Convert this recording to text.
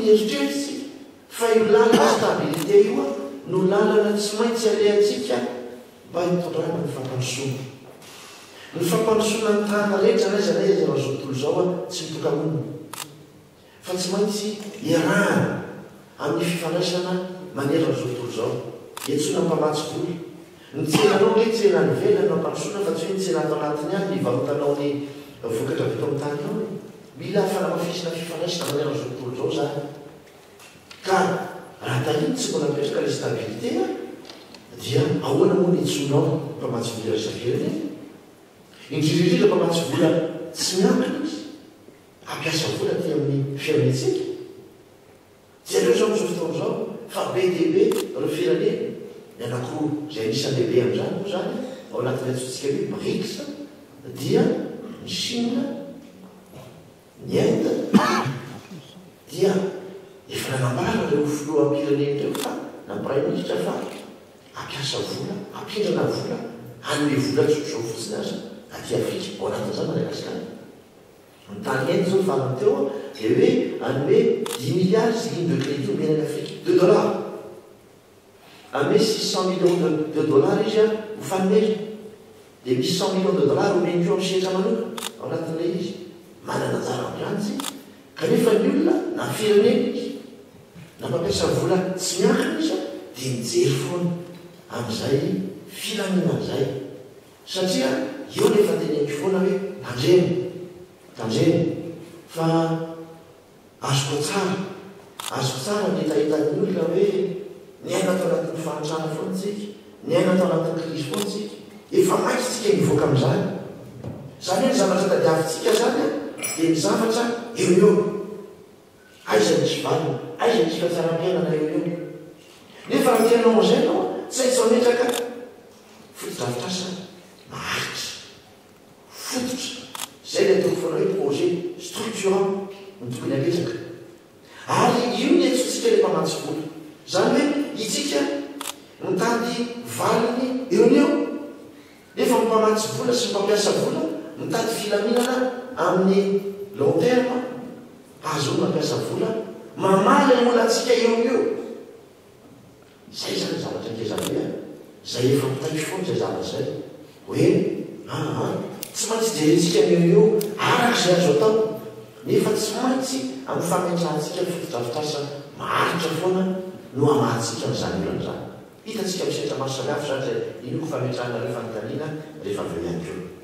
eritreritsy fa io lalana stabilité io no lalana tsy maintsy alehantsika mba hitondrana ny fampandrosoana. Ny fampandrosoana ny tana rehetra naiza na izy raha zao tontolo zao tsy mitokamonina fa tsy maintsy iarahana amin'ny fifandraisana manera zao tontolo zao. Iantsona mpamatsy voly ny tsenanao hoe tsena ny velana mampandrosoana fa tsy hoe ny tsena atao anatiny any ivarotanao ny vokatra vita amin'ny tany ao. Mila fanamafisina fifandraisana manera zao tontolo zao zany. Ka raha tahiny tsy mbola mipetraka le stabilité dia ahoana moa ny itsonao mpamatsy voly resaferany indrindrindrindra mpamatsy vola tsy miankina izy ampiasa vola ty amin'ny fiainantsika. Jereo zao am'izao fotoana zao fa be dia be reo firenena ny anankiroa zay anisan'ny lehibe amin'izany moa zany ao anatin'ny antsointsika hoe BRICS dia ny Chine, ny Inde dia efa nanambara reo filoham-pirenena reo fa nampiray-ministra fa ampiasa vola, ampindrana vola hanome vola tsotr'izao fotsiny aza aty Afrika ao anatin'izany Madagasikara. Ny tany Inde zao farany teo dia hoe hanome 10 milliards ligne de crédit omenany Afrika $2. Hanome 600 millions de dollars izy ho fanomezana dia misy 100 millions de dollars omeny keo amin'ny setra manokana ao anatin'ilay izy. Manana anjara amin'izany kanefa ny olona na firenena izy na mampiasa vola tsy miankina izy dia mijery foana amin'izay filaminana izay satria eo nefa teneniko foana hoe tandreny fa azoko tsara ny etahitan'ny olona hoe ny aina atao anatin'ny fahantrana foana tsika, ny aina atao anatin'ny krizy foana tsika, efa maitsy tsika mivoaka amin'izany. Zany hoe ny zavatra tadiavintsika zany dia ny zavatra eo aiza misy valina, aiza misy fahasaram-piainana eo. Nefa raha tianao amin'izay anao tsy aitsao metraka fotodrafitrasa maharitra fototra zay le atao foana hoe projet structurant no tokony apetraka. Ary io ny antsointsika le mpamatsy vola zany hoe itsika mitady valiny eo nefa mpamatsy vola sy mpampiasa vola mitady filaminana amin'ny long terme azo mampiasa vola mamaly molantsika eo. Zay zany zavatra nkezany zay efa mitaky foana zay zavatra zay hoe tsy maintsy jerentsika eo araka zay azo atao nefa tsy maintsy amin'ny fametrantsika fotodrafitrasa maharitra foana no amatsika n'izany olana zany. Hitantsika misetra maro samihafa zany zay inoko fametrahana rehefa notaniana rehefa aveo ihany keo.